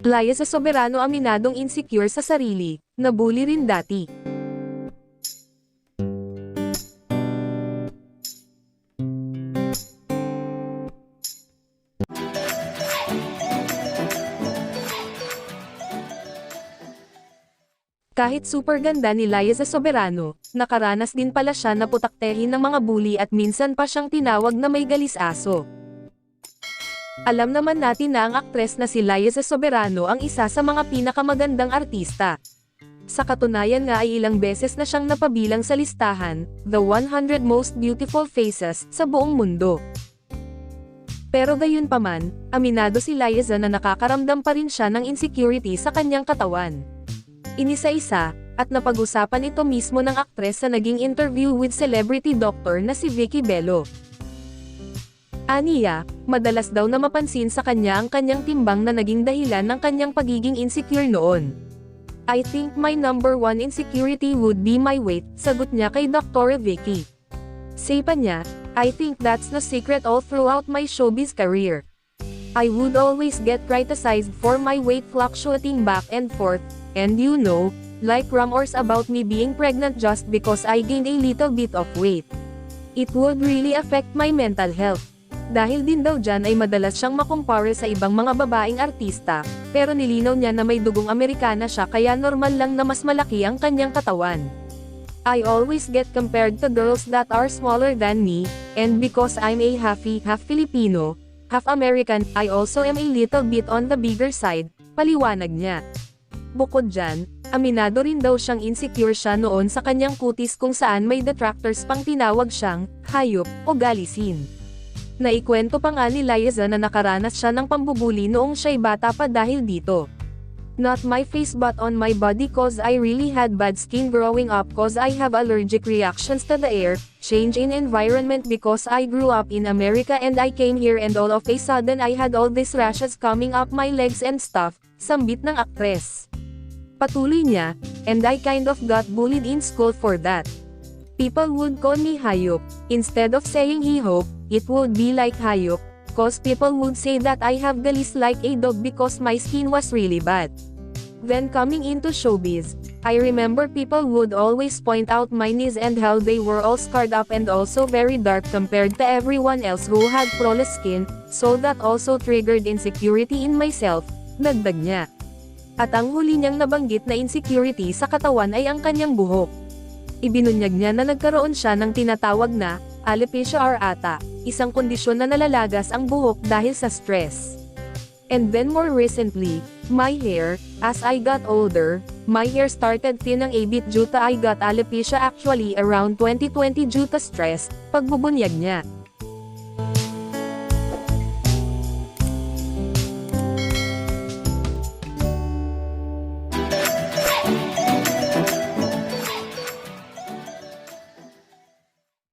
Liza Soberano aminadong insecure sa sarili, nabully rin dati. Kahit super ganda ni Liza Soberano, nakaranas din pala siya na putaktehin ng mga bully at minsan pa siyang tinawag na may galis aso. Alam naman natin na ang aktres na si Liza Soberano ang isa sa mga pinakamagandang artista. Sa katunayan nga ay ilang beses na siyang napabilang sa listahan, The 100 Most Beautiful Faces, sa buong mundo. Pero gayunpaman, aminado si Liza na nakakaramdam pa rin siya ng insecurity sa kanyang katawan. Inisa-isa, at napag-usapan ito mismo ng aktres sa naging interview with celebrity doctor na si Vicky Bello. Aniya, madalas daw na mapansin sa kanya ang kanyang timbang na naging dahilan ng kanyang pagiging insecure noon. I think my number one insecurity would be my weight, sagot niya kay Dr. Vicky. Say pa niya, I think that's the secret all throughout my showbiz career. I would always get criticized for my weight fluctuating back and forth, and you know, like rumors about me being pregnant just because I gained a little bit of weight. It would really affect my mental health. Dahil din daw dyan ay madalas siyang makumpare sa ibang mga babaeng artista, pero nilinaw niya na may dugong Amerikana siya kaya normal lang na mas malaki ang kanyang katawan. I always get compared to girls that are smaller than me, and because I'm a half Filipino, half American, I also am a little bit on the bigger side, paliwanag niya. Bukod dyan, aminado rin daw siyang insecure siya noon sa kanyang kutis kung saan may detractors pang tinawag siyang hayop o galisin. Naikwento pa nga ni Liza na nakaranas siya ng pambubuli noong siya'y bata pa dahil dito. Not my face but on my body cause I really had bad skin growing up cause I have allergic reactions to the air, change in environment because I grew up in America and I came here and all of a sudden I had all these rashes coming up my legs and stuff, sambit ng aktres. Patuloy niya, and I kind of got bullied in school for that. People would call me hayop, instead of saying hihop, it would be like hayop, cause people would say that I have galis like a dog because my skin was really bad. Then coming into showbiz, I remember people would always point out my knees and how they were all scarred up and also very dark compared to everyone else who had flawless skin, so that also triggered insecurity in myself, dagdag niya. At ang huli niyang nabanggit na insecurity sa katawan ay ang kanyang buhok. Ibinunyag niya na nagkaroon siya ng tinatawag na alopecia areata, isang kondisyon na nalalagas ang buhok dahil sa stress. And then more recently, my hair, as I got older, my hair started thinning a bit due to I got alopecia actually around 2020 due to stress, pagbubunyag niya.